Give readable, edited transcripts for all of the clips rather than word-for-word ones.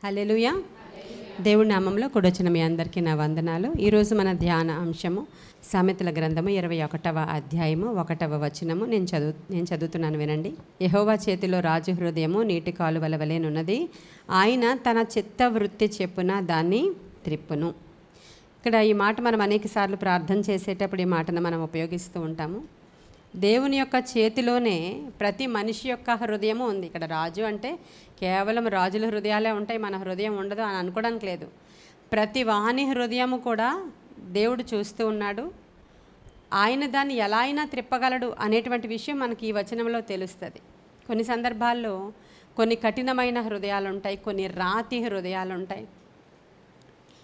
హల్లెలూయా. దేవుడి నామంలో కూడొచ్చిన మీ అందరికీ నా వందనాలు. ఈరోజు మన ధ్యాన అంశము సామెతల గ్రంథము 21వ అధ్యాయము 1వ వచనము. నేను చదువుతున్నాను, వినండి. యెహోవా చేతిలో రాజు హృదయము నీటి కాలువల వలెనున్నది, ఆయన తన చిత్త వృత్తి చెప్పున దాన్ని త్రిప్పును. ఇక్కడ ఈ మాట మనం అనేక సార్లు ప్రార్థన చేసేటప్పుడు ఈ మాటను మనం ఉపయోగిస్తూ ఉంటాము. దేవుని యొక్క చేతిలోనే ప్రతి మనిషి యొక్క హృదయము ఉంది. ఇక్కడ రాజు అంటే కేవలం రాజుల హృదయాలే ఉంటాయి, మన హృదయం ఉండదు అని అనుకోవడానికి లేదు. ప్రతి వాని హృదయము కూడా దేవుడు చూస్తూ ఉన్నాడు. ఆయన దాన్ని ఎలా అయినా త్రిప్పగలడు అనేటువంటి విషయం మనకి ఈ వచనంలో తెలుస్తుంది. కొన్ని సందర్భాల్లో కొన్ని కఠినమైన హృదయాలు ఉంటాయి, కొన్ని రాతి హృదయాలు ఉంటాయి.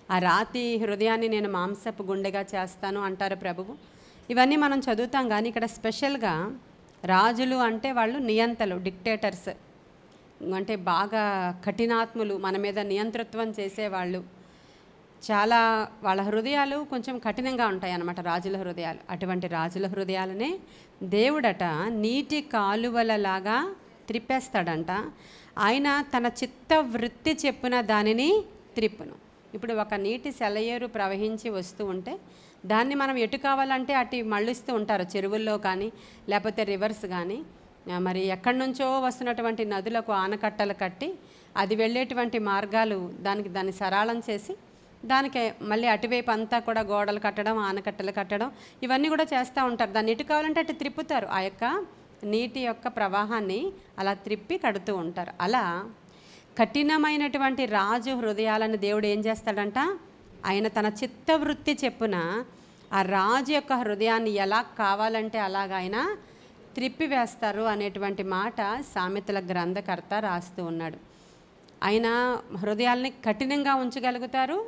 ఆ రాతి హృదయాన్ని నేను మాంసపు గుండెగా చేస్తాను అంటారు ప్రభువు. ఇవన్నీ మనం చదువుతాం, కానీ ఇక్కడ స్పెషల్గా రాజులు అంటే వాళ్ళు నియంతలు, డిక్టేటర్స్, అంటే బాగా కఠినాత్ములు, మన మీద నియంతృత్వం చేసేవాళ్ళు. చాలా వాళ్ళ హృదయాలు కొంచెం కఠినంగా ఉంటాయి అన్నమాట, రాజుల హృదయాలు. అటువంటి రాజుల హృదయాలనే దేవుడట నీటి కాలువలలాగా త్రిప్పేస్తాడంట. ఆయన తన చిత్త వృత్తి చెప్పున దానిని త్రిప్పును. ఇప్పుడు ఒక నీటి సెలయేరు ప్రవహించి వస్తూ ఉంటే దాన్ని మనం ఎటు కావాలంటే అటు మళ్ళిస్తూ ఉంటారు, చెరువుల్లో కానీ లేకపోతే రివర్స్ కానీ. మరి ఎక్కడి నుంచో వస్తున్నటువంటి నదులకు ఆనకట్టలు కట్టి అది వెళ్ళేటువంటి మార్గాలు దాన్ని సరళం చేసి దానికి మళ్ళీ అటువైపు అంతా కూడా గోడలు కట్టడం, ఆనకట్టలు కట్టడం, ఇవన్నీ కూడా చేస్తూ ఉంటారు. దాన్ని ఎటు కావాలంటే అటు త్రిప్పుతారు. ఆ యొక్క నీటి యొక్క ప్రవాహాన్ని అలా త్రిప్పి కడుతూ ఉంటారు. అలా కఠినమైనటువంటి రాజు హృదయాలను దేవుడు ఏం చేస్తాడంట, ఆయన తన చిత్తవృత్తి చెప్పున ఆ రాజు యొక్క హృదయాన్ని ఎలా కావాలంటే అలాగ ఆయన త్రిప్పివేస్తారు అనేటువంటి మాట సామెతల గ్రంథకర్త రాస్తూ ఉన్నాడు. ఆయన హృదయాల్ని కఠినంగా ఉంచగలుగుతారు,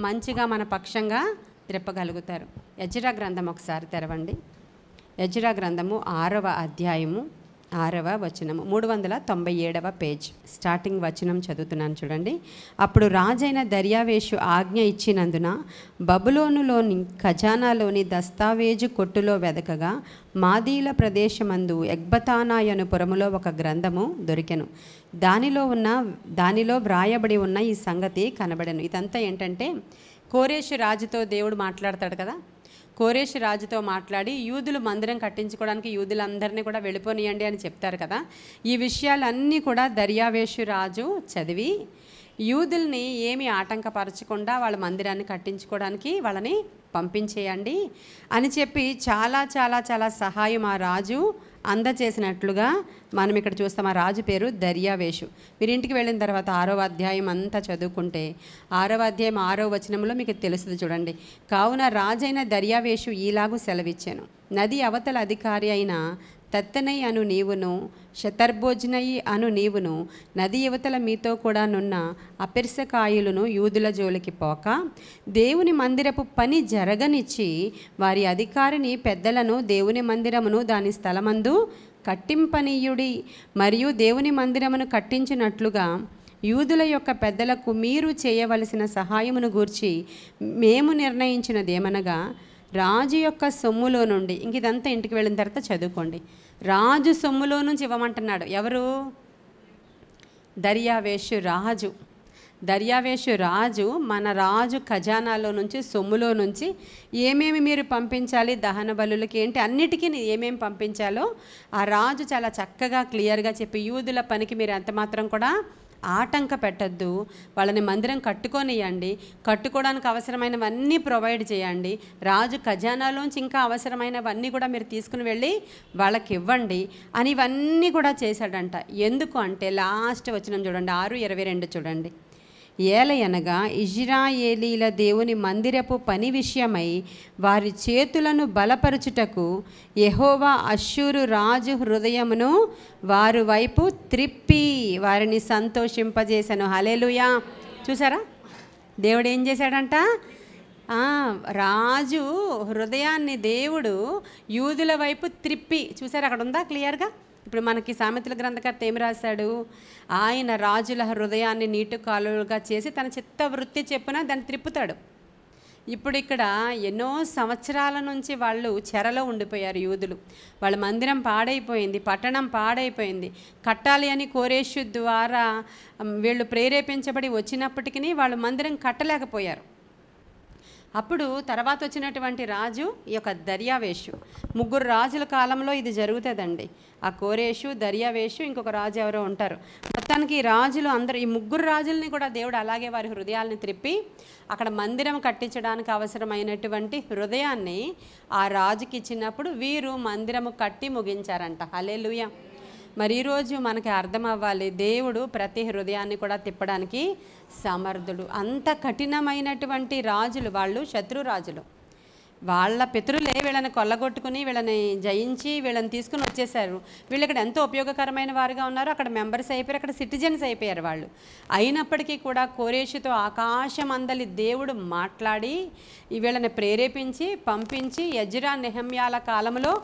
మంచిగా మన పక్షంగా త్రిప్పగలుగుతారు. ఎజ్రా గ్రంథం ఒకసారి తెరవండి. ఎజ్రా గ్రంథము 6వ అధ్యాయము 6వ వచనము, 397వ పేజ్, స్టార్టింగ్ వచనం చదువుతున్నాను, చూడండి. అప్పుడు రాజైన దర్యావేషు ఆజ్ఞ ఇచ్చినందున బబులోనులోని ఖజానాలోని దస్తావేజు కొట్టులో వెదకగా మాదీల ప్రదేశమందు ఎగ్బతానాయను పురములో ఒక గ్రంథము దొరికెను. దానిలో వ్రాయబడి ఉన్న ఈ సంగతి కనబడెను. ఇదంతా ఏంటంటే కోరేషు రాజుతో దేవుడు మాట్లాడతాడు కదా. కోరేషు రాజుతో మాట్లాడి యూదులు మందిరం కట్టించుకోవడానికి యూదులందరినీ కూడా వెళ్ళిపోనియండి అని చెప్తారు కదా. ఈ విషయాలన్నీ కూడా దర్యావేషు రాజు చదివి యూదుల్ని ఏమి ఆటంకపరచకుండా వాళ్ళ మందిరాన్ని కట్టించుకోవడానికి వాళ్ళని పంపించేయండి అని చెప్పి చాలా చాలా చాలా సహాయం ఆ రాజు అందచేసినట్లుగా మనం ఇక్కడ చూస్తాం. ఆ రాజు పేరు దర్యావేషు. మీరు ఇంటికి వెళ్ళిన తర్వాత 6వ అధ్యాయం అంతా చదువుకుంటే 6వ అధ్యాయం 6వ వచనంలో మీకు తెలుస్తుంది, చూడండి. కావున రాజైన దర్యావేషు ఈలాగు సెలవిచ్చాను, నది అవతల అధికారి అయిన తత్తనై అను నీవును శతర్భోజనయి అను నీవును నది యువతల మీతో కూడా నున్న అపెర్సకాయులను యూదుల జోలికి పోక దేవుని మందిరపు పని జరగనిచ్చి వారి అధికారిని పెద్దలను దేవుని మందిరమును దాని స్థలమందు కట్టింపనీయుడి, మరియు దేవుని మందిరమును కట్టించినట్లుగా యూదుల యొక్క పెద్దలకు మీరు చేయవలసిన సహాయమును గూర్చి మేము నిర్ణయించినదేమనగా రాజు యొక్క సొమ్ములో నుండి, ఇంక ఇదంతా ఇంటికి వెళ్ళిన తర్వాత చదువుకోండి, రాజు సొమ్ములో నుంచి ఇవ్వమంటున్నాడు. ఎవరు? దర్యావేషు రాజు. దర్యావేషు రాజు మన రాజు ఖజానాలో నుంచి, సొమ్ములో నుంచి ఏమేమి మీరు పంపించాలి, దహన బలులకి ఏంటి, అన్నిటికీ ఏమేమి పంపించాలో ఆ రాజు చాలా చక్కగా క్లియర్గా చెప్పి యూదుల పనికి మీరు ఎంత మాత్రం కూడా ఆటంక పెట్టద్దు, వాళ్ళని మందిరం కట్టుకొనియండి, కట్టుకోవడానికి అవసరమైనవన్నీ ప్రొవైడ్ చేయండి, రాజు ఖజానాలోంచి ఇంకా అవసరమైనవన్నీ కూడా మీరు తీసుకుని వెళ్ళి వాళ్ళకి ఇవ్వండి అని ఇవన్నీ కూడా చేశాడంట. ఎందుకు అంటే లాస్ట్ వచనం చూడండి, 6:22 చూడండి. ఏలయనగా ఇజ్రాయేలీల దేవుని మందిరపు పని విషయమై వారి చేతులను బలపరుచుటకు యెహోవా అష్షూరు రాజు హృదయమును వారి వైపు త్రిప్పి వారిని సంతోషింపజేశాను. హల్లెలూయా. చూసారా, దేవుడు ఏం చేశాడంట, రాజు హృదయాన్ని దేవుడు యూదుల వైపు త్రిప్పి, చూసారా, అక్కడ ఉందా క్లియర్గా. ఇప్పుడు మనకి సామెతల గ్రంథకర్త ఏమి రాశాడు, ఆయన రాజుల హృదయాన్ని నీటి కాలువలుగా చేసి తన చిత్త వృత్తి చెప్పున దాన్ని త్రిప్పుతాడు. ఇప్పుడు ఇక్కడ ఎన్నో సంవత్సరాల నుంచి వాళ్ళు చెరలో ఉండిపోయారు యూదులు. వాళ్ళ మందిరం పాడైపోయింది, పట్టణం పాడైపోయింది. కట్టాలి అని కోరేషు ద్వారా వీళ్ళు ప్రేరేపించబడి వచ్చినప్పటికీ వాళ్ళు మందిరం కట్టలేకపోయారు. అప్పుడు తర్వాత వచ్చినటువంటి రాజు ఈ యొక్క దర్యావేషు. 3 రాజుల కాలంలో ఇది జరుగుతుందండి. ఆ కోరేషు, దర్యావేషు, ఇంకొక రాజు ఎవరో ఉంటారు. మొత్తానికి ఈ రాజులు అందరూ, ఈ 3 రాజుల్ని కూడా దేవుడు అలాగే వారి హృదయాలను త్రిప్పి అక్కడ మందిరం కట్టించడానికి అవసరమైనటువంటి హృదయాన్ని ఆ రాజుకి ఇచ్చినప్పుడు వీరు మందిరము కట్టి ముగించారంట. హల్లెలూయా. మరి ఈరోజు మనకి అర్థం అవ్వాలి, దేవుడు ప్రతి హృదయాన్ని కూడా తిప్పడానికి సమర్థుడు. అంత కఠినమైనటువంటి రాజులు వాళ్ళు, శత్రు రాజులు. వాళ్ళ పితరులే వీళ్ళని కొల్లగొట్టుకుని వీళ్ళని జయించి వీళ్ళని తీసుకుని వచ్చేసారు. వీళ్ళు ఇక్కడ ఎంతో ఉపయోగకరమైన వారుగా ఉన్నారు, అక్కడ మెంబర్స్ అయిపోయారు, అక్కడ సిటిజన్స్ అయిపోయారు వాళ్ళు. అయినప్పటికీ కూడా కోరేషుతో ఆకాశమందలి దేవుడు మాట్లాడి వీళ్ళని ప్రేరేపించి పంపించి ఎజ్రా, నెహమ్యాల కాలంలో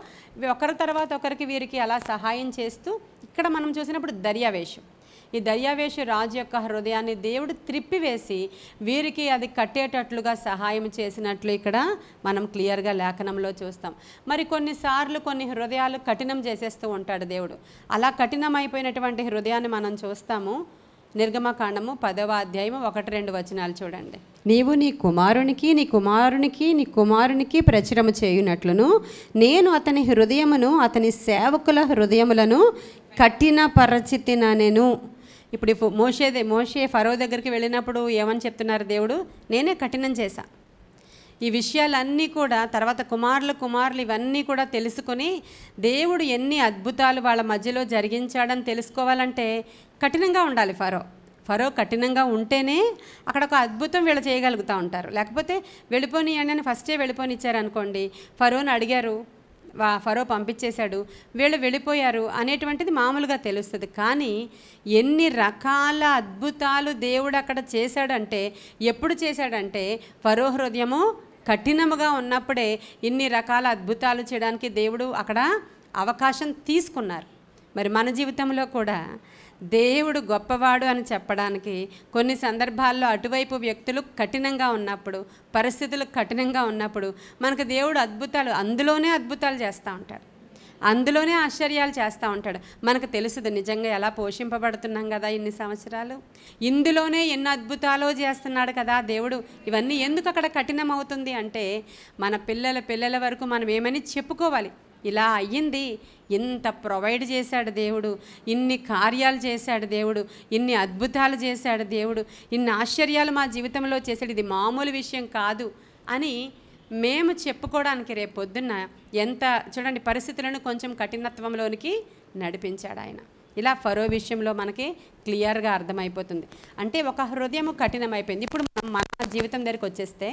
ఒకరి తర్వాత ఒకరికి వీరికి అలా సహాయం చేస్తూ ఇక్కడ మనం చూసినప్పుడు దర్యావేషు, ఈ దర్యావేషు రాజు యొక్క హృదయాన్ని దేవుడు త్రిప్పివేసి వీరికి అది కట్టేటట్లుగా సహాయం చేసినట్లు ఇక్కడ మనం క్లియర్గా లేఖనంలో చూస్తాం. మరి కొన్నిసార్లు కొన్ని హృదయాలు కఠినం చేసేస్తూ ఉంటాడు దేవుడు. అలా కఠినమైపోయినటువంటి హృదయాన్ని మనం చూస్తాము. నిర్గమకాండము 10వ అధ్యాయము 1-2 వచనాలు చూడండి. నీవు నీ కుమారునికి నీ కుమారునికి నీ కుమారునికి ప్రచురము చేయునట్లును నేను అతని హృదయమును అతని సేవకుల హృదయములను కఠినపరచితినెను. ఇప్పుడు మోషే ఫరో దగ్గరికి వెళ్ళినప్పుడు ఏమని చెప్తున్నారు దేవుడు? నేనే కఠినం చేశా. ఈ విషయాలన్నీ కూడా తర్వాత కుమారులు ఇవన్నీ కూడా తెలుసుకొని దేవుడు ఎన్ని అద్భుతాలు వాళ్ళ మధ్యలో జరిగించాడని తెలుసుకోవాలంటే కఠినంగా ఉండాలి ఫరో కఠినంగా ఉంటేనే అక్కడ ఒక అద్భుతం వీళ్ళు చేయగలుగుతూ ఉంటారు. లేకపోతే వెళ్ళిపోనియండి అని ఫస్టే వెళ్ళిపోనిచ్చారనుకోండి, ఫరోని అడిగారు, ఫరో పంపించేశాడు, వీళ్ళు వెళ్ళిపోయారు అనేటువంటిది మామూలుగా తెలుస్తుంది. కానీ ఎన్ని రకాల అద్భుతాలు దేవుడు అక్కడ చేశాడంటే, ఎప్పుడు చేశాడంటే ఫరో హృదయము కఠినముగా ఉన్నప్పుడే ఇన్ని రకాల అద్భుతాలు చేయడానికి దేవుడు అక్కడ అవకాశం తీసుకున్నారు. మరి మన జీవితంలో కూడా దేవుడు గొప్పవాడు అని చెప్పడానికి కొన్ని సందర్భాల్లో అటువైపు వ్యక్తులు కఠినంగా ఉన్నప్పుడు, పరిస్థితులు కఠినంగా ఉన్నప్పుడు మనకు దేవుడు అందులోనే అద్భుతాలు చేస్తూ ఉంటాడు, అందులోనే ఆశ్చర్యాలు చేస్తూ ఉంటాడు. మనకు తెలుసుది నిజంగా ఎలా పోషింపబడుతున్నాం కదా ఇన్ని సంవత్సరాలు, ఇందులోనే ఎన్ని అద్భుతాలు చేస్తున్నాడు కదా దేవుడు. ఇవన్నీ ఎందుకు అక్కడ కఠినం అవుతుంది అంటే మన పిల్లల వరకు మనం ఏమని చెప్పుకోవాలి, ఇలా అయ్యింది, ఇంత ప్రొవైడ్ చేశాడు దేవుడు, ఇన్ని కార్యాలు చేశాడు దేవుడు, ఇన్ని అద్భుతాలు చేశాడు దేవుడు, ఇన్ని ఆశ్చర్యాలు మా జీవితంలో చేశాడు, ఇది మామూలు విషయం కాదు అని మేము చెప్పుకోవడానికి రేపు పొద్దున్న ఎంత చూడండి పరిస్థితులను కొంచెం కఠినత్వంలోనికి నడిపించాడు ఆయన. ఇలా ఫరో విషయంలో మనకి క్లియర్గా అర్థమైపోతుంది. అంటే ఒక హృదయం కఠినమైపోయింది. ఇప్పుడు మన జీవితం దగ్గరికి వచ్చేస్తే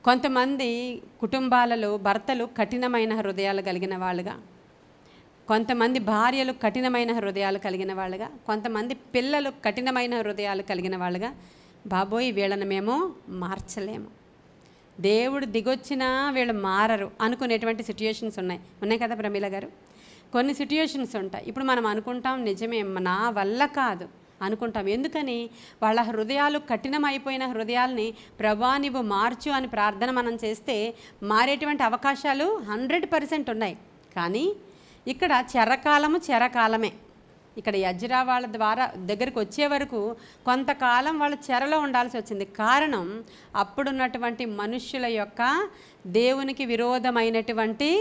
కొంతమంది కుటుంబాలలో భర్తలు కఠినమైన హృదయాలు కలిగిన వాళ్ళుగా, కొంతమంది భార్యలు కఠినమైన హృదయాలు కలిగిన వాళ్ళుగా, కొంతమంది పిల్లలు కఠినమైన హృదయాలు కలిగిన వాళ్ళుగా, బాబోయ్ వీళ్ళని మేము మార్చలేము, దేవుడు దిగొచ్చినా వీళ్ళు మారరు అనుకునేటువంటి సిట్యుయేషన్స్ ఉన్నాయి కదా ప్రమీల గారు. కొన్ని సిట్యుయేషన్స్ ఉంటాయి. ఇప్పుడు మనం అనుకుంటాం నిజమే నా వల్ల కాదు అనుకుంటాం. ఎందుకని? వాళ్ళ హృదయాలు కఠినమైపోయిన హృదయాల్ని ప్రభా నీవు మార్చు అని ప్రార్థన మనం చేస్తే మారేటువంటి అవకాశాలు 100% ఉన్నాయి. కానీ ఇక్కడ చెరకాలమే. ఇక్కడ ఎజ్రా వాళ్ళ ద్వారా దగ్గరికి వచ్చే వరకు కొంతకాలం వాళ్ళు చెరలో ఉండాల్సి వచ్చింది. కారణం అప్పుడున్నటువంటి మనుష్యుల యొక్క దేవునికి విరోధమైనటువంటి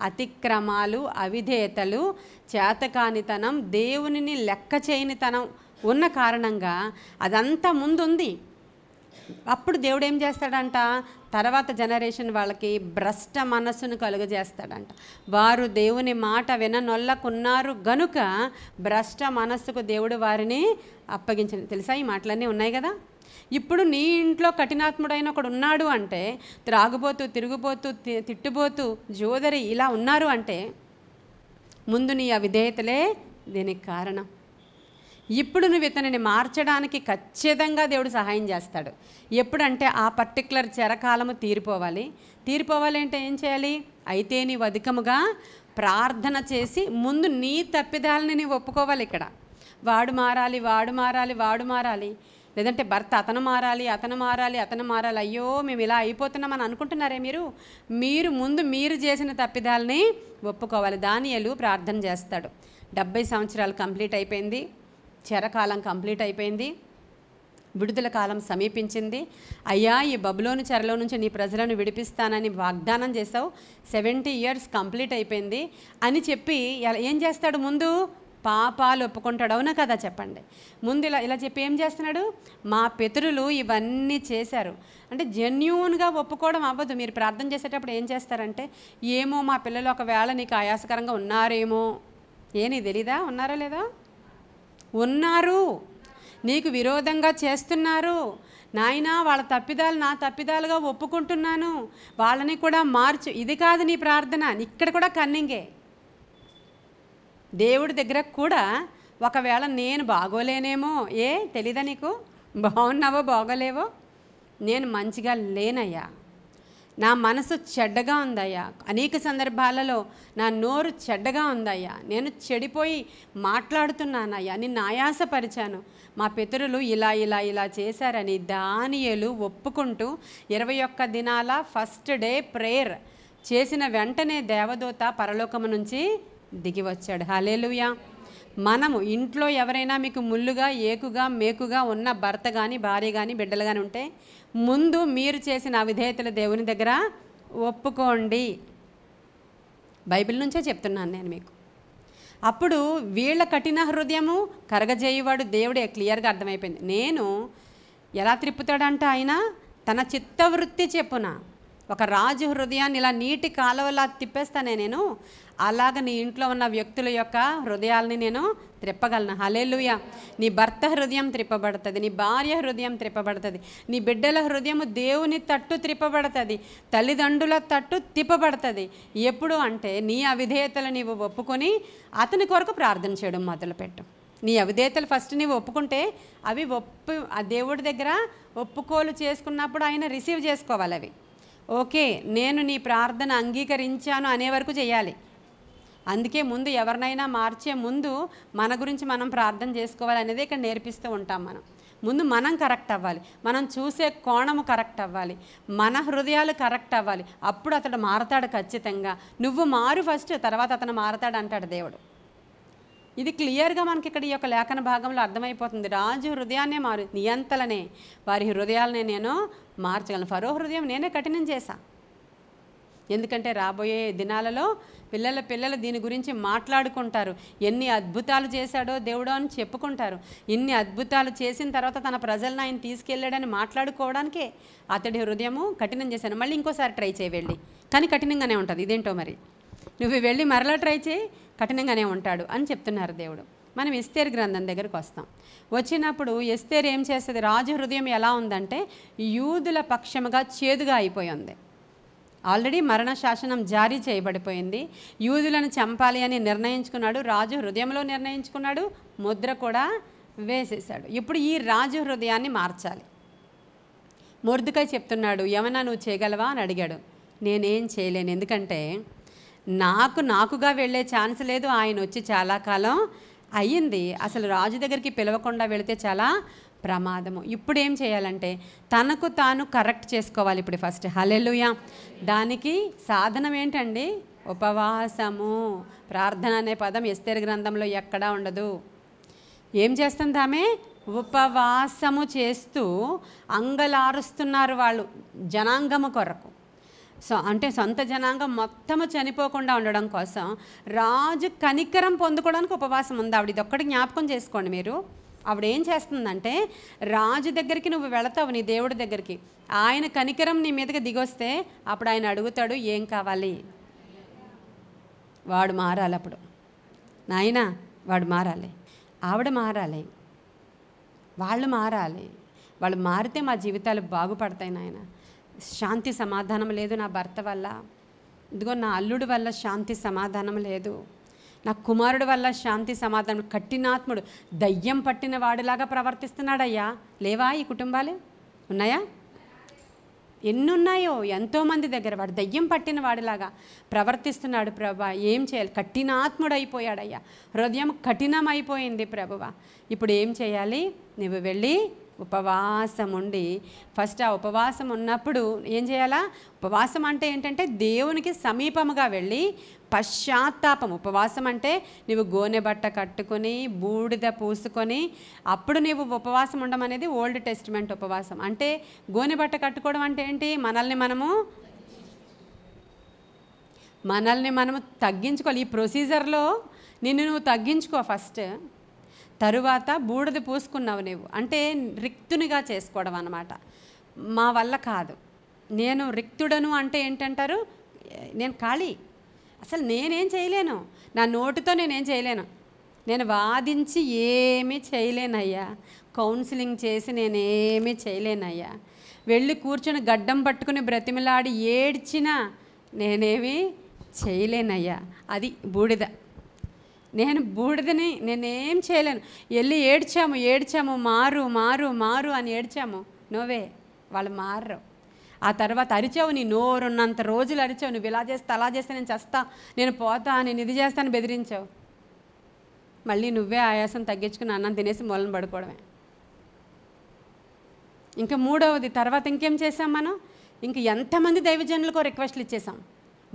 అతిక్రమాలు, అవిధేయతలు, చేతకానితనం, దేవునిని లెక్క చేయనితనం ఉన్న కారణంగా అదంతా ముందుంది. అప్పుడు దేవుడు ఏం చేస్తాడంట, తర్వాత జనరేషన్ వాళ్ళకి భ్రష్ట మనస్సును కలుగజేస్తాడంట. వారు దేవుని మాట విననొల్లకున్నారు గనుక భ్రష్ట మనస్సుకు దేవుడు వారిని అప్పగించండి. తెలుసా ఈ మాటలన్నీ ఉన్నాయి కదా. ఇప్పుడు నీ ఇంట్లో కఠినాత్ముడైన ఒకడు ఉన్నాడు అంటే, త్రాగుబోతూ, తిరుగుబోతూ, తిట్టుబోతూ, జోదరి ఇలా ఉన్నారు అంటే ముందు నీ అవిధేయతలే దీనికి కారణం. ఇప్పుడు నువ్వు ఇతనిని మార్చడానికి ఖచ్చితంగా దేవుడు సహాయం చేస్తాడు. ఎప్పుడంటే ఆ పర్టికులర్ చెరకాలము తీరిపోవాలి అంటే ఏం చేయాలి? అయితే నీవు అధికముగా ప్రార్థన చేసి ముందు నీ తప్పిదాలని నీవు ఒప్పుకోవాలి. ఇక్కడ వాడు మారాలి. లేదంటే భర్త అతను మారాలి, అతను మారాలి, అతను మారాలి, అయ్యో మేము ఇలా అయిపోతున్నామని అనుకుంటున్నారే మీరు ముందు మీరు చేసిన తప్పిదాలని ఒప్పుకోవాలి. దానియేలు ప్రార్థన చేస్తాడు. 70 సంవత్సరాలు కంప్లీట్ అయిపోయింది, చెరకాలం కంప్లీట్ అయిపోయింది, విడుదల కాలం సమీపించింది. అయ్యా, ఈ బబులోను చెరలో నుంచి నీ ప్రజలను విడిపిస్తానని వాగ్దానం చేసావు, 70 ఇయర్స్ కంప్లీట్ అయిపోయింది అని చెప్పి ఏం చేస్తాడు? ముందు పాపాలు ఒప్పుకుంటాడు. అవునా కదా చెప్పండి. ముందు ఇలా చెప్పి ఏం చేస్తున్నాడు? మా పితరులు ఇవన్నీ చేశారు అంటే జెన్యూన్గా ఒప్పుకోవడం అవ్వదు. మీరు ప్రార్థన చేసేటప్పుడు ఏం చేస్తారంటే, ఏమో మా పిల్లలు ఒకవేళ నీకు ఆయాసకరంగా ఉన్నారేమో, నీకు తెలీదా? ఉన్నారో లేదా? ఉన్నారు, నీకు విరోధంగా చేస్తున్నారు నాయనా, వాళ్ళ తప్పిదాలు నా తప్పిదాలుగా ఒప్పుకుంటున్నాను, వాళ్ళని కూడా మార్చు. ఇది కాదు నీ ప్రార్థన. ఇక్కడ కూడా కన్నింగే. దేవుడి దగ్గర కూడా ఒకవేళ నేను బాగోలేనేమో, తెలీదా నీకు? బాగున్నావో బాగోలేవో, నేను మంచిగా లేనయ్యా, నా మనసు చెడ్డగా ఉందయ్యా, అనేక సందర్భాలలో నా నోరు చెడ్డగా ఉందయ్యా, నేను చెడిపోయి మాట్లాడుతున్నానయ్యా, నిన్ను ఆయాసపరిచాను, మా పితరులు ఇలా ఇలా ఇలా చేశారని దానియేలు ఒప్పుకుంటూ 21 దినాల ఫస్ట్ డే ప్రేయర్ చేసిన వెంటనే దేవదూత పరలోకము నుంచి దిగి వచ్చాడు. హల్లెలూయా. మనము ఇంట్లో ఎవరైనా మీకు ముళ్ళుగా, ఏకుగా, మేకుగా ఉన్న భర్త కానీ, భార్య కానీ, బిడ్డలు కానీ ఉంటే ముందు మీరు చేసిన అవిధేయతలు దేవుని దగ్గర ఒప్పుకోండి. బైబిల్ నుంచే చెప్తున్నాను నేను మీకు. అప్పుడు వీళ్ళ కఠిన హృదయము కరగజేయువాడు దేవుడే క్లియర్గా అర్థమైపోయింది. నేను ఎలా త్రిప్పుతాడంట ఆయన తన చిత్తవృత్తి చెప్పున ఒక రాజు హృదయాన్ని ఇలా నీటి కాలువలా తిప్పేస్తానే నేను, అలాగ నీ ఇంట్లో ఉన్న వ్యక్తుల యొక్క హృదయాలని నేను త్రిప్పగలను. హల్లెలూయా. నీ భర్త హృదయం త్రిప్పబడుతుంది, నీ భార్య హృదయం త్రిప్పబడుతుంది, నీ బిడ్డల హృదయము దేవుని తట్టు త్రిప్పబడుతుంది, తల్లిదండ్రుల తట్టు తిప్పబడుతుంది. ఎప్పుడు అంటే నీ అవిధేయతలు నీవు ఒప్పుకొని అతని కొరకు ప్రార్థన చేయడం మొదలుపెట్టు. నీ అవిధేయతలు ఫస్ట్ నీవు ఒప్పుకుంటే అవి ఆ దేవుడి దగ్గర ఒప్పుకోలు చేసుకున్నప్పుడు ఆయన రిసీవ్ చేసుకోవాలి. అవి ఓకే, నేను నీ ప్రార్థన అంగీకరించాను అనే వరకు చేయాలి. అందుకే ముందు ఎవరినైనా మార్చే ముందు మన గురించి మనం ప్రార్థన చేసుకోవాలి అనేది ఇక్కడ నేర్పిస్తూ ఉంటాం. ముందు మనం కరెక్ట్ అవ్వాలి, మనం చూసే కోణము కరెక్ట్ అవ్వాలి, మన హృదయాలు కరెక్ట్ అవ్వాలి. అప్పుడు అతడు మారతాడు ఖచ్చితంగా. నువ్వు మారు ఫస్ట్, తర్వాత అతను మారతాడు అంటాడు దేవుడు. ఇది క్లియర్గా మనకి ఇక్కడ ఈ యొక్క లేఖన భాగంలో అర్థమైపోతుంది. రాజు హృదయాన్నే నియంతలనే వారి హృదయాలనే నేను మార్చగలను. ఫరో హృదయం నేనే కఠినం చేశా. ఎందుకంటే రాబోయే దినాలలో పిల్లలు దీని గురించి మాట్లాడుకుంటారు. ఎన్ని అద్భుతాలు చేశాడో దేవుడు అని చెప్పుకుంటారు. ఇన్ని అద్భుతాలు చేసిన తర్వాత తన ప్రజలను ఆయన తీసుకెళ్ళాడని మాట్లాడుకోవడానికే అతడి హృదయము కఠినం చేశాను. మళ్ళీ ఇంకోసారి ట్రై చేయి వెళ్ళి, కానీ కఠినంగానే ఉంటుంది. ఇదేంటో మరి, నువ్వు వెళ్ళి మరలా ట్రై చేయి, కఠినంగానే ఉంటాడు అని చెప్తున్నారు దేవుడు. మనం ఎస్తేరు గ్రంథం దగ్గరకు వస్తాం. వచ్చినప్పుడు ఎస్తేరు ఏం చేస్తుంది? రాజు హృదయం ఎలా ఉందంటే యూదుల పక్షముగా చేదుగా అయిపోయి ఉంది. ఆల్రెడీ మరణ శాసనం జారీ చేయబడిపోయింది. యూదులను చంపాలి అని నిర్ణయించుకున్నాడు రాజు, హృదయంలో నిర్ణయించుకున్నాడు, ముద్ర కూడా వేసేశాడు. ఇప్పుడు ఈ రాజు హృదయాన్ని మార్చాలి. మొర్దెకై చెప్తున్నాడు, ఏమన్నా నువ్వు చేయగలవా అని అడిగాడు. నేనేం చేయలేను, ఎందుకంటే నాకుగా వెళ్ళే ఛాన్స్ లేదు. ఆయన వచ్చి చాలా కాలం అయ్యింది. అసలు రాజు దగ్గరికి పిలవకుండా వెళితే చాలా ప్రమాదము. ఇప్పుడు ఏం చేయాలంటే తనకు తాను కరెక్ట్ చేసుకోవాలి ఇప్పుడు ఫస్ట్. హల్లెలూయా. దానికి సాధనం ఏంటండి? ఉపవాసము. ప్రార్థన అనే పదం ఎస్తేరు గ్రంథంలో ఎక్కడా ఉండదు. ఏం చేస్తుంది ఆమె? ఉపవాసము చేస్తూ అంగలారుస్తున్నారు వాళ్ళు జనాంగము కొరకు. అంటే సొంత జనాంగం మొత్తము చనిపోకుండా ఉండడం కోసం రాజు కనికరం పొందుకోవడానికి ఉపవాసం ఉంది ఆవిడ. ఇది ఒక్కటి జ్ఞాపకం చేసుకోండి మీరు. ఆవిడ ఏం చేస్తుందంటే రాజు దగ్గరికి నువ్వు వెళతావు, నీ దేవుడి దగ్గరికి, ఆయన కనికరం నీ మీదకి దిగొస్తే అప్పుడు ఆయన అడుగుతాడు ఏం కావాలి. వాడు మారాలి. అప్పుడు నాయనా వాడు మారాలి, ఆవిడ మారాలి, వాళ్ళు మారాలి. వాళ్ళు మారితే మా జీవితాలు బాగుపడతాయి నాయన. శాంతి సమాధానం లేదు నా భర్త వల్ల, ఇదిగో నా అల్లుడి వల్ల శాంతి సమాధానం లేదు, నా కుమారుడు వల్ల శాంతి సమాధానం. కఠినాత్ముడు, దయ్యం పట్టిన వాడిలాగా ప్రవర్తిస్తున్నాడయ్యా. లేవా ఈ కుటుంబాలు? ఉన్నాయా? ఎన్నున్నాయో ఎంతోమంది దగ్గర వాడు దయ్యం పట్టిన వాడిలాగా ప్రవర్తిస్తున్నాడు. ప్రభా ఏం చేయాలి? కఠినాత్ముడు అయిపోయాడయ్యా, హృదయం కఠినమైపోయింది ప్రభువా. ఇప్పుడు ఏం చేయాలి? నువ్వు వెళ్ళి ఉపవాసం ఉండి ఫస్ట్ ఆ ఉపవాసం ఉన్నప్పుడు ఏం చేయాలా? ఉపవాసం అంటే ఏంటంటే దేవునికి సమీపముగా వెళ్ళి పశ్చాత్తాపం. ఉపవాసం అంటే నువ్వు గోనె బట్ట కట్టుకొని బూడిద పూసుకొని అప్పుడు నువ్వు ఉపవాసం ఉండడం అనేది ఓల్డ్ టెస్టిమెంట్ ఉపవాసం. అంటే గోనె బట్ట కట్టుకోవడం అంటే ఏంటి? మనల్ని మనము తగ్గించుకోవాలి. ఈ ప్రొసీజర్లో నిన్ను నువ్వు తగ్గించుకో ఫస్ట్. తరువాత బూడిద పూసుకున్నావు నువ్వు అంటే రిక్తునిగా చేసుకోవడం అన్నమాట. మా వల్ల కాదు, నేను రిక్తుడను అంటే ఏంటంటారు? నేను ఖాళీ, అసలు నేనేం చేయలేను, నా నోటితో నేనేం చేయలేను, నేను వాదించి ఏమీ చేయలేనయ్యా, కౌన్సిలింగ్ చేసి నేనేమీ చేయలేనయ్యా, వెళ్ళి కూర్చొని గడ్డం పట్టుకుని బ్రతిమిలాడి ఏడ్చినా నేనేమీ చేయలేనయ్యా. అది బూడిద. నేను బూడిదని నేనేం చేయలేను. వెళ్ళి ఏడ్చాము మారు మారు మారు అని ఏడ్చాము, నోవే, వాళ్ళు మారరు. ఆ తర్వాత అరిచావు, నీ నోరున్నంత రోజులు అరిచావు, నువ్వు ఇలా చేస్తే అలా చేస్తే నేను చస్తా, నేను పోతా, నేను ఇది చేస్తాను బెదిరించావు. మళ్ళీ నువ్వే ఆయాసం తగ్గించుకుని అన్నం తినేసి మూలను పడుకోవడమే. ఇంకా మూడవది తర్వాత ఇంకేం చేసాం మనం? ఇంక ఎంతమంది దైవజనులకో రిక్వెస్ట్లు ఇచ్చేసాం,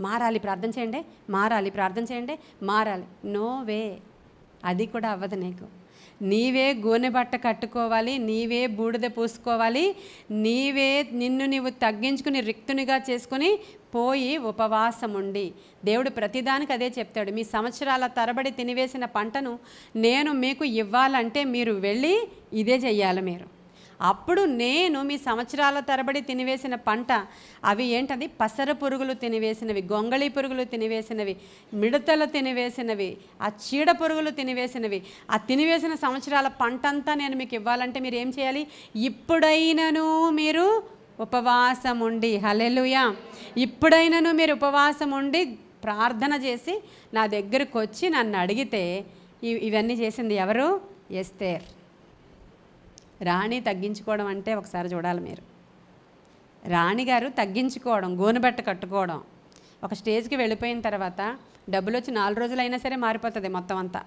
మారాలి ప్రార్థన చేయండి, మారాలి ప్రార్థన చేయండి, మారాలి. నో వే, అది కూడా అవ్వదు నీకు. నీవే గోనె బట్ట కట్టుకోవాలి, నీవే బూడిద పూసుకోవాలి, నీవే నిన్ను నీవు తగ్గించుకుని రిక్తునిగా చేసుకుని పోయి ఉపవాసం ఉండి. దేవుడు ప్రతిదానికి అదే చెప్తాడు. మీ సంవత్సరాల తరబడి తినివేసిన పంటను నేను మీకు ఇవ్వాలంటే మీరు వెళ్ళి ఇదే చెయ్యాలి మీరు. అప్పుడు నేను మీ సంవత్సరాల తరబడి తినివేసిన పంట, అవి ఏంటది? పసర పురుగులు తినివేసినవి, గొంగళి పురుగులు తినివేసినవి, మిడతలు తినివేసినవి, ఆ చీడ పురుగులు తినివేసినవి, ఆ తినివేసిన సంవత్సరాల పంట అంతా నేను మీకు ఇవ్వాలంటే మీరు ఏం చేయాలి? ఇప్పుడైనను మీరు ఉపవాసం ఉండి, హల్లెలూయా, ఇప్పుడైనను మీరు ఉపవాసం ఉండి ప్రార్థన చేసి నా దగ్గరకు వచ్చి నన్ను అడిగితే. ఇవన్నీ చేసింది ఎవరు? ఎస్తేర్. రాణి తగ్గించుకోవడం అంటే ఒకసారి చూడాలి మీరు. రాణిగారు తగ్గించుకోవడం, గోనెబట్ట కట్టుకోవడం, ఒక స్టేజ్కి వెళ్ళిపోయిన తర్వాత డబ్బులు వచ్చి 4 రోజులైనా సరే మారిపోతుంది మొత్తం అంతా.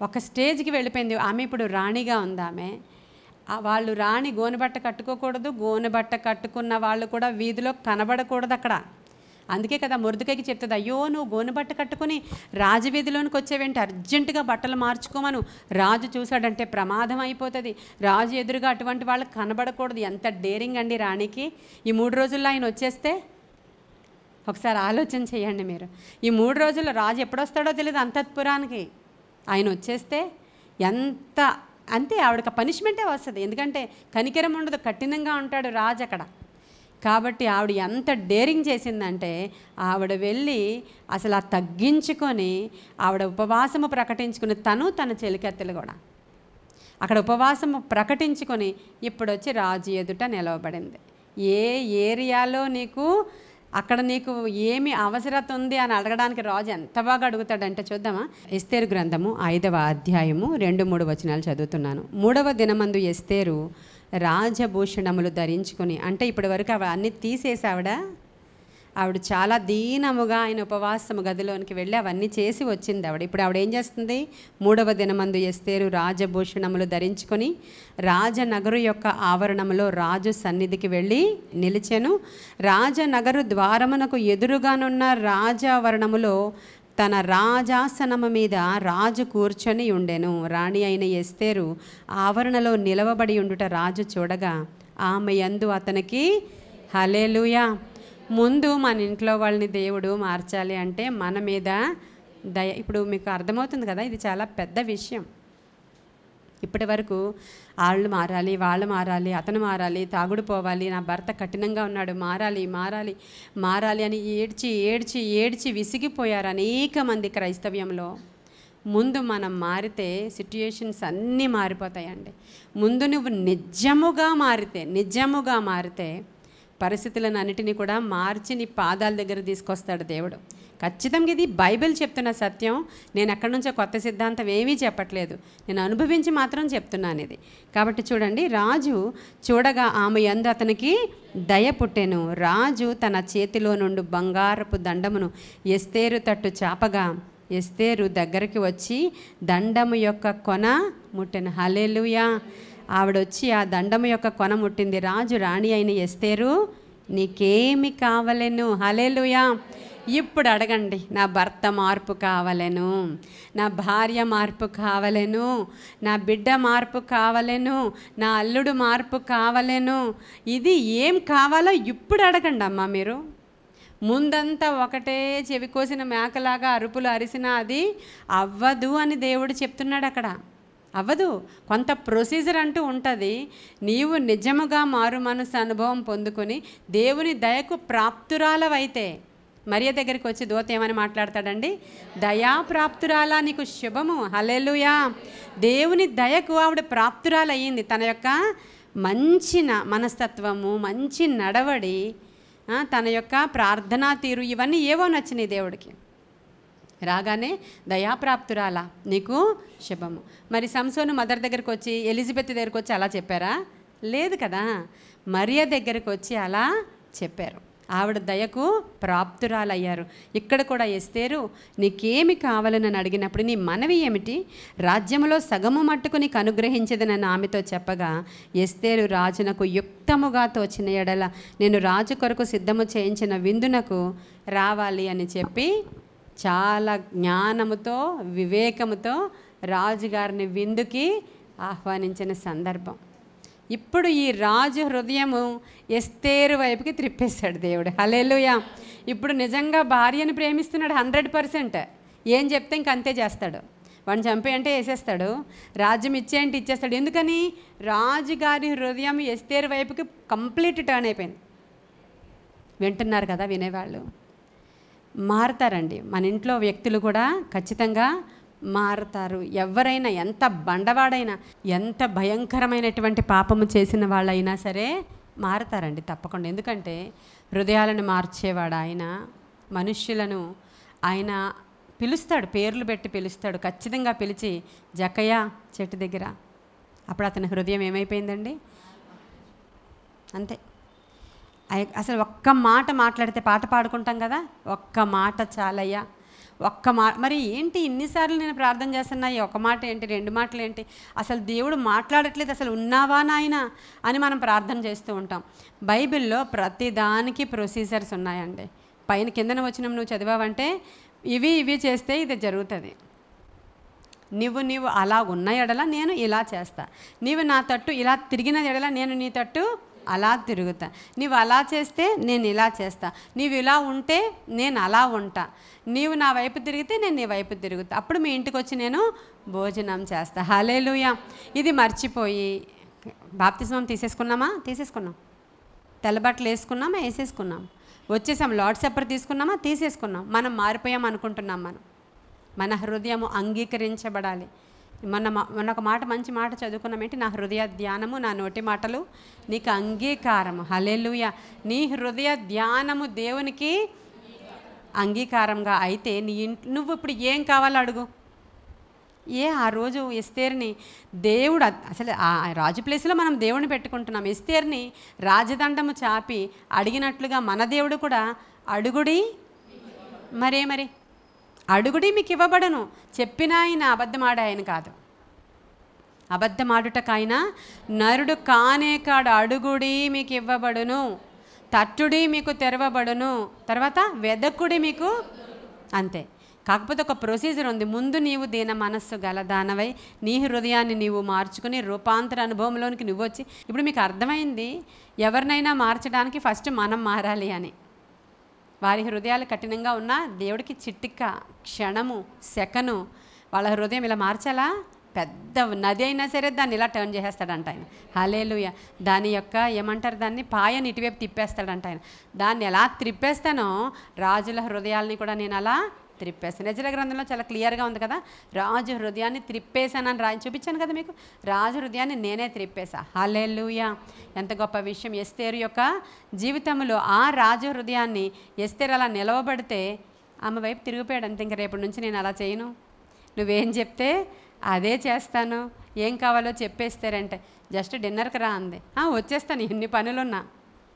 ఒక స్టేజ్కి వెళ్ళిపోయింది ఆమె, ఇప్పుడు రాణిగా ఉంది ఆమె. వాళ్ళు రాణి గోనెబట్ట కట్టుకోకూడదు, గోనెబట్ట కట్టుకున్న వాళ్ళు కూడా వీధిలో కనబడకూడదు అక్కడ. అందుకే కదా మొర్దెకైకి చెప్తుంది, అయ్యో నువ్వు గోనెబట్ట కట్టుకుని రాజవీధిలోనికి వచ్చేవేంటి, అర్జెంటుగా బట్టలు మార్చుకోమను, రాజు చూశాడంటే ప్రమాదం అయిపోతుంది, రాజు ఎదురుగా అటువంటి వాళ్ళకి కనబడకూడదు. ఎంత డేరింగ్ అండి రాణికి. ఈ 3 రోజుల్లో ఆయన వచ్చేస్తే ఒకసారి ఆలోచన చేయండి మీరు. ఈ 3 రోజుల్లో రాజు ఎప్పుడొస్తాడో తెలియదు అంతఃపురానికి, ఆయన వచ్చేస్తే ఎంత అంతే, ఆవిడకి పనిష్మెంటే వస్తుంది. ఎందుకంటే కనికరం ఉండదు, కఠినంగా ఉంటాడు రాజు అక్కడ. కాబట్టి ఆవిడ ఎంత డేరింగ్ చేసిందంటే ఆవిడ వెళ్ళి అసలు ఆ తగ్గించుకొని ఆవిడ ఉపవాసము ప్రకటించుకుని తన చెలికత్తెలు కూడా అక్కడ ఉపవాసము ప్రకటించుకొని ఇప్పుడు వచ్చి రాజు ఎదుట నిలవబడింది. ఏ ఏరియాలో అక్కడ నీకు ఏమి అవసరత ఉంది అని అడగడానికి రాజు ఎంత బాగా అడుగుతాడంటే చూద్దామా. ఎస్తేరు గ్రంథము 5వ అధ్యాయము 2-3 వచనాలు చదువుతున్నాను. 3వ దినమందు ఎస్తేరు రాజభూషణములు ధరించుకొని, అంటే ఇప్పటి వరకు అవన్నీ తీసేసి ఆవిడ చాలా దీనముగా ఆయన ఉపవాసము గదిలోనికి వెళ్ళి అవన్నీ చేసి వచ్చింది ఆవిడ. ఇప్పుడు ఆవిడ ఏం చేస్తుంది? 3వ దినమందు ఎస్తేరు రాజభూషణములు ధరించుకొని రాజనగరు యొక్క ఆవరణములో రాజు సన్నిధికి వెళ్ళి నిలిచెను. రాజనగరు ద్వారమునకు ఎదురుగానున్న రాజావరణములో తన రాజాసనము మీద రాజు కూర్చొని ఉండెను. రాణి అయిన ఎస్తేరు ఆవరణలో నిలవబడి ఉండుట రాజు చూడగా ఆమె యందు అతనికి హల్లెలూయా. ముందు మన ఇంట్లో వాళ్ళని దేవుడు మార్చాలి అంటే మన మీద దయ. ఇప్పుడు మీకు అర్థమవుతుంది కదా, ఇది చాలా పెద్ద విషయం. ఇప్పటి వరకు వాళ్ళు మారాలి, వాళ్ళు మారాలి, అతను మారాలి, తాగుడు పోవాలి, నా భర్త కఠినంగా ఉన్నాడు, మారాలి మారాలి మారాలి అని ఏడ్చి ఏడ్చి ఏడ్చి విసిగిపోయారు అనేక మంది క్రైస్తవ్యంలో. ముందు మనం మారితే సిట్యుయేషన్స్ అన్నీ మారిపోతాయండి. ముందు నువ్వు నిజముగా మారితే పరిస్థితులను అన్నిటినీ కూడా మార్చి నీ పాదాల దగ్గర తీసుకొస్తాడు దేవుడు. ఖచ్చితంగా ఇది బైబిల్ చెప్తున్న సత్యం. నేను ఎక్కడి నుంచో కొత్త సిద్ధాంతం ఏమీ చెప్పట్లేదు, నేను అనుభవించి మాత్రం చెప్తున్నాను ఇది. కాబట్టి చూడండి, రాజు చూడగా ఆమె యందు అతనికి దయ పుట్టెను. రాజు తన చేతిలో నుండి బంగారపు దండమును ఎస్తేరు తట్టు చాపగా ఎస్తేరు దగ్గరికి వచ్చి దండము యొక్క కొన ముట్టెను. హల్లెలూయా. ఆవిడొచ్చి ఆ దండము యొక్క కొన ముట్టింది. రాజు రాణి అయిన ఎస్తేరు, నీకేమి కావలెను? హల్లెలూయా. ఇప్పుడు అడగండి, నా భర్త మార్పు కావలెను, నా భార్య మార్పు కావలెను, నా బిడ్డ మార్పు కావలెను, నా అల్లుడు మార్పు కావలెను. ఇది ఏం కావాలో ఇప్పుడు అడగండి అమ్మా. మీరు ముందంతా ఒకటే చెవి కోసిన మేకలాగా అరుపులు అరిసినా అది అవ్వదు అని దేవుడు చెప్తున్నాడు అక్కడ. అవ్వదు. కొంత ప్రొసీజర్ అంటూ ఉంటుంది. నీవు నిజముగా మారు మనసు అనుభవం పొందుకొని దేవుని దయకు ప్రాప్తురాలవైతే, మరియ దగ్గరికి వచ్చి దూత ఏమని మాట్లాడతాడండి? దయాప్రాప్తురాలా, నీకు శుభము. హల్లెలూయా. దేవుని దయకు ఆవిడ ప్రాప్తురాలయ్యింది. తన యొక్క మంచి మనస్తత్వము, మంచి నడవడి, తన యొక్క ప్రార్థనా తీరు, ఇవన్నీ ఏవో నచ్చినాయి దేవుడికి. రాగానే దయాప్రాప్తురాలా, నీకు శుభము. మరి సంసోను మదర్ దగ్గరికి వచ్చి, ఎలిజబెత్ దగ్గరికి వచ్చి అలా చెప్పారా? లేదు కదా. మరియ దగ్గరికి వచ్చి అలా చెప్పారు. ఆవిడ దయకు ప్రాప్తురాలయ్యారు. ఇక్కడ కూడా ఎస్తేరు, నీకేమి కావాలని అడిగినప్పుడు నీ మనవి ఏమిటి? రాజ్యములో సగము మట్టుకు నీకు అనుగ్రహించదని ఆమెతో చెప్పగా, ఎస్తేరు రాజునకు యుక్తముగా తోచిన ఎడల నేను రాజు కొరకు సిద్ధము చేయించిన విందునకు రావాలి అని చెప్పి చాలా జ్ఞానముతో వివేకముతో రాజుగారిని విందుకి ఆహ్వానించిన సందర్భం. ఇప్పుడు ఈ రాజు హృదయము ఎస్తేరు వైపుకి త్రిప్పేశాడు దేవుడు. హల్లెలూయా. ఇప్పుడు నిజంగా భార్యను ప్రేమిస్తున్నాడు 100%. ఏం చెప్తే ఇంక అంతే చేస్తాడు. వాడిని చంపేయంటే వేసేస్తాడు, రాజ్యం ఇచ్చేయంటే ఇచ్చేస్తాడు. ఎందుకని? రాజుగారి హృదయం ఎస్తేరు వైపుకి కంప్లీట్ టర్న్ అయిపోయింది. వింటున్నారు కదా వినేవాళ్ళు? మారుతారండి. మన ఇంట్లో వ్యక్తులు కూడా ఖచ్చితంగా మారుతారు. ఎవరైనా ఎంత బండవాడైనా, ఎంత భయంకరమైనటువంటి పాపము చేసిన వాళ్ళైనా సరే మారుతారండి తప్పకుండా. ఎందుకంటే హృదయాలను మార్చేవాడు ఆయన. మనుష్యులను ఆయన పిలుస్తాడు, పేర్లు పెట్టి పిలుస్తాడు. ఖచ్చితంగా పిలిచి, జక్కయ్య చెట్టు దగ్గర, అప్పుడు అతని హృదయం ఏమైపోయిందండి? అంతే. అసలు ఒక్క మాట మాట్లాడితే, పాట పాడుకుంటాం కదా, ఒక్క మాట చాలయ్యా, ఒక్క మరి ఏంటి ఇన్నిసార్లు నేను ప్రార్థన చేస్తున్నా, ఈ ఒక్క మాట ఏంటి, 2 మాటలు ఏంటి, అసలు దేవుడు మాట్లాడట్లేదు, అసలు ఉన్నావా నాయన అని మనం ప్రార్థన చేస్తూ ఉంటాం. బైబిల్లో ప్రతిదానికి ప్రొసీజర్స్ ఉన్నాయండి. పైన కిందన వచ్చిన నువ్వు చదివావంటే ఇవి చేస్తే ఇది జరుగుతుంది. నీవు అలా ఉన్న ఎడల నేను ఇలా చేస్తా, నీవు నా తట్టు ఇలా తిరిగిన ఎడల నేను నీ తట్టు అలా తిరుగుతా, నీవు అలా చేస్తే నేను ఇలా చేస్తా, నీవు ఇలా ఉంటే నేను అలా ఉంటా, నీవు నా వైపు తిరిగితే నేను నీ వైపు తిరుగుతా, అప్పుడు మీ ఇంటికి వచ్చి నేను భోజనం చేస్తా. హల్లెలూయా. ఇది మర్చిపోయి బాప్తిస్మం తీసేసుకున్నాం, తెల్లబట్టలు వేసుకున్నామా, వేసేసుకున్నాం, వచ్చేసాం, లార్డ్ సప్పర్ తీసుకున్నామా, తీసేసుకున్నాం. మనం మారిపోయాం అనుకుంటున్నాం. మన హృదయము అంగీకరించబడాలి. మొన్న ఒక మాట, మంచి మాట చదువుకున్నాం ఏంటి? నా హృదయ ధ్యానము, నా నోటి మాటలు నీకు అంగీకారము. హల్లెలూయా. నీ హృదయ ధ్యానము దేవునికి అంగీకారంగా అయితే నువ్వు ఇప్పుడు ఏం కావాలో అడుగు. ఆ రోజు ఎస్తేర్ని దేవుడు, అసలు ఆ రాజు ప్లేస్లో మనం దేవుడిని పెట్టుకుంటున్నాం. ఎస్తేర్ని రాజదండము చాపి అడిగినట్లుగా మన దేవుడు కూడా అడుగుడి, మరి అడుగుడి మీకు ఇవ్వబడను. చెప్పిన ఆయన అబద్ధమాడే ఆయన కాదు. అబద్ధమాడుటకైనా నరుడు కానే కాడు. అడుగుడి మీకు ఇవ్వబడును, తట్టుడి మీకు తెరవబడును, తర్వాత వెదకుడి మీకు, అంతే. కాకపోతే ఒక ప్రొసీజర్ ఉంది. ముందు నీవు దీన మనస్సు గలదానవై నీ హృదయాన్ని నీవు మార్చుకుని రూపాంతర అనుభవంలోనికి నువ్వు వచ్చి, ఇప్పుడు మీకు అర్థమైంది ఎవరినైనా మార్చడానికి ఫస్ట్ మనం మారాలి అని. వారి హృదయాలు కఠినంగా ఉన్న దేవుడికి చిట్టిక, క్షణము, సెకను వాళ్ళ హృదయం ఇలా మార్చాలా? పెద్ద నది అయినా సరే దాన్ని ఇలా టర్న్ చేసేస్తాడంట ఆయన. హల్లెలూయా. దాని యొక్క ఏమంటారు, దాన్ని పాయని ఇటువైపు తిప్పేస్తాడంట ఆయన. దాన్ని ఎలా త్రిప్పేస్తానో రాజుల హృదయాల్ని కూడా నేను అలా త్రిప్పేస్తాను. యెజ్రెల గ్రంథంలో చాలా క్లియర్గా ఉంది కదా, రాజు హృదయాన్ని త్రిప్పేశానని రాయి చూపించాను కదా మీకు. రాజు హృదయాన్ని నేనే త్రిప్పేశా. హల్లెలూయా. ఎంత గొప్ప విషయం. ఎస్తేరు యొక్క జీవితంలో ఆ రాజు హృదయాన్ని ఎస్తేరు అలా నిలవబడితే ఆమె వైపు తిరిగిపోయాడు. అంతే, ఇంక రేపటి నుంచి నేను అలా చేయను, నువ్వేం చెప్తే అదే చేస్తాను, ఏం కావాలో చెప్పేస్తారంటే జస్ట్ డిన్నర్కి రా అంది. వచ్చేస్తాను, ఎన్ని పనులున్నా,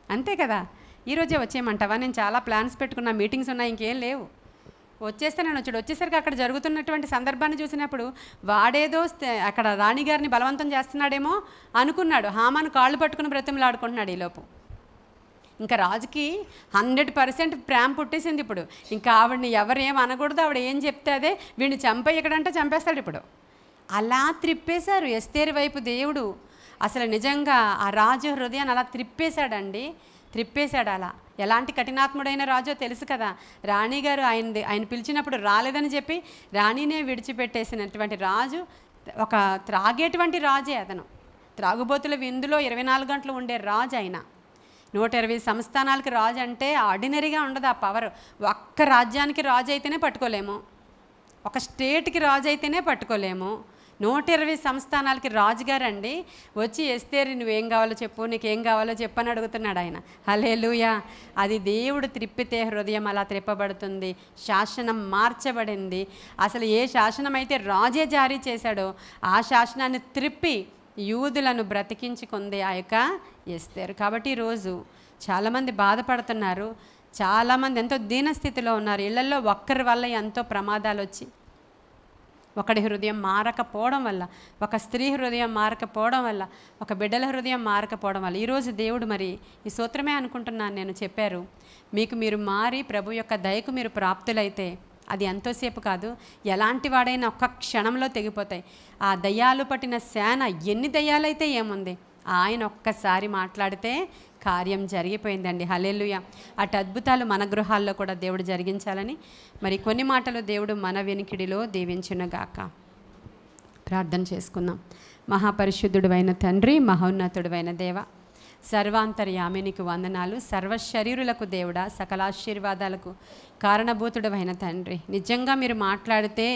అంతే కదా. ఈరోజే వచ్చేయమంటావా? నేను చాలా ప్లాన్స్ పెట్టుకున్నా, మీటింగ్స్ ఉన్నాయి, ఇంకేం లేవు, వచ్చేస్తానని వచ్చాడు. వచ్చేసరికి అక్కడ జరుగుతున్నటువంటి సందర్భాన్ని చూసినప్పుడు వాడేదో అక్కడ రాణిగారిని బలవంతం చేస్తున్నాడేమో అనుకున్నాడు. హామాను కాళ్ళు పట్టుకుని బ్రతిమలాడుకుంటున్నాడు. ఈలోపు ఇంకా రాజుకి 100% ప్రేమ పుట్టేసింది. ఇప్పుడు ఇంకా ఆవిడని ఎవరేం అనకూడదు, ఆవిడ ఏం చెప్తే అదే, వీడిని చంపేయకడంటే చంపేస్తాడు. ఇప్పుడు అలా త్రిప్పేశారు ఎస్తేరు వైపు దేవుడు. అసలు నిజంగా ఆ రాజు హృదయాన్ని అలా త్రిప్పేశాడు. అలా ఎలాంటి కఠినాత్ముడైన రాజో తెలుసు కదా. రాణిగారు ఆయన పిలిచినప్పుడు రాలేదని చెప్పి రాణినే విడిచిపెట్టేసినటువంటి రాజు, ఒక త్రాగేటువంటి రాజే అతను. త్రాగుబోతుల విందులో 24 గంటలు ఉండే రాజు ఆయన. 120 సంస్థానాలకి రాజు అంటే ఆర్డినరీగా ఉండదు ఆ పవర్. ఒక్క రాజ్యానికి రాజు అయితేనే పట్టుకోలేము, ఒక స్టేట్కి రాజు అయితేనే పట్టుకోలేము. 120 సంస్థానాలకి రాజుగారండి వచ్చి ఎస్తేరు నువ్వేం కావాలో చెప్పు, నీకేం కావాలో చెప్పు అని అడుగుతున్నాడు ఆయన. హల్లెలూయా. అది దేవుడు త్రిప్పితే హృదయం అలా త్రిప్పబడుతుంది. శాసనం మార్చబడింది. అసలు ఏ శాసనం అయితే రాజే జారీ చేశాడో ఆ శాసనాన్ని త్రిప్పి యూదులను బ్రతికించుకుంది ఆ యొక్క ఎస్తేరు. కాబట్టి ఈరోజు చాలామంది బాధపడుతున్నారు, చాలామంది ఎంతో దీనస్థితిలో ఉన్నారు. ఇళ్లలో ఒక్కరి వల్ల ఎంతో ప్రమాదాలు వచ్చి, ఒకడి హృదయం మారకపోవడం వల్ల, ఒక స్త్రీ హృదయం మారకపోవడం వల్ల, ఒక బిడ్డల హృదయం మారకపోవడం వల్ల ఈరోజు దేవుడు మరి ఈ సూత్రమే అనుకుంటున్నాను నేను చెప్పారు, మీకు మీరు మారి ప్రభు యొక్క దయకు మీరు ప్రాప్తులైతే అది ఎంతోసేపు కాదు, ఎలాంటి వాడైనా ఒక్క క్షణంలో తెగిపోతాయి. ఆ దయ్యాలు పట్టిన సేన ఎన్ని దయ్యాలైతే ఏముంది, ఆయన ఒక్కసారి మాట్లాడితే కార్యం జరిగిపోయిందండి. హల్లెలూయా. అటు అద్భుతాలు మన గృహాల్లో కూడా దేవుడు జరిగించాలని మరి కొన్ని మాటలు దేవుడు మన వెనికిడిలో దీవించునుగాక. ప్రార్థన చేసుకుందాం. మహాపరిశుద్ధుడైన తండ్రి, మహోన్నతుడైన దేవ, సర్వాంతర్యామి నీకు వందనాలు. సర్వశరీరులకు దేవుడా, సకల ఆశీర్వాదాలకు కారణభూతుడమైన తండ్రి, నిజంగా మీరు మాట్లాడితే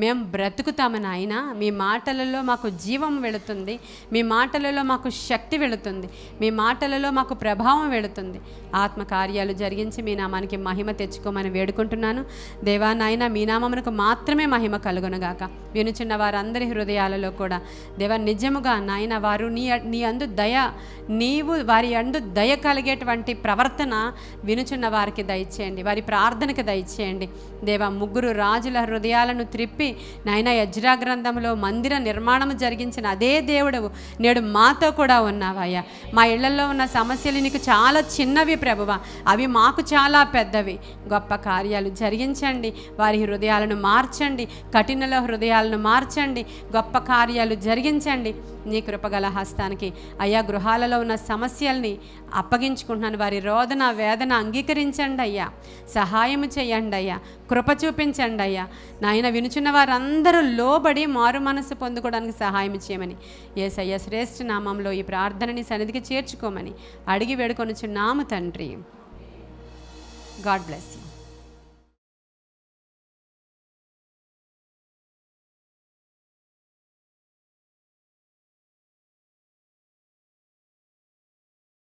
మేము బ్రతుకుతామని ఆయన. మీ మాటలలో మాకు జీవం వెళుతుంది, మీ మాటలలో మాకు శక్తి వెళుతుంది, మీ మాటలలో మాకు ప్రభావం వెళుతుంది. ఆత్మకార్యాలు జరిగించి మీ నామానికి మహిమ తెచ్చుకోమని వేడుకుంటున్నాను. దేవా నాయన, మీ నామమునకు మాత్రమే మహిమ కలుగునుగాక. వినుచున్న వారందరి హృదయాలలో కూడా దేవా నిజముగా నాయన వారు నీ అందు దయ, నీవు వారి అందు దయ కలిగేటువంటి ప్రవర్తన వినుచున్న వారికి దయచేయండి, వారి ప్రార్థనకు దయచేయండి. దేవా, 3 రాజుల హృదయాలను త్రిప్పి నాయన యజ్రా గ్రంథంలో మందిర నిర్మాణము జరిగించిన అదే దేవుడవు నేడు మాతో కూడా ఉన్నావయ్యా. మా ఇళ్లలో ఉన్న సమస్యలు నీకు చాలా చిన్నవి ప్రభువా, అవి మాకు చాలా పెద్దవి. గొప్ప కార్యాలు జరిగించండి, వారి హృదయాలను మార్చండి, కఠినల హృదయాలను మార్చండి, గొప్ప కార్యాలు జరిగించండి. నీ కృపగల హస్తానికి అయ్యా గృహాలలో ఉన్న సమస్యల్ని అప్పగించుకుంటున్నాను. వారి రోదన వేదన అంగీకరించండి అయ్యా, సహాయం చేయండి అయ్యా, కృప చూపించండి అయ్యా. నాయన వినుచున్న వారందరూ లోబడి మారు మనసు పొందుకోవడానికి సహాయం చేయమని యేసయ్య శ్రేష్ఠ నామంలో ఈ ప్రార్థనని సన్నిధికి చేర్చుకోమని అడిగి వేడుకొనుచున్నాము తండ్రి. God bless you.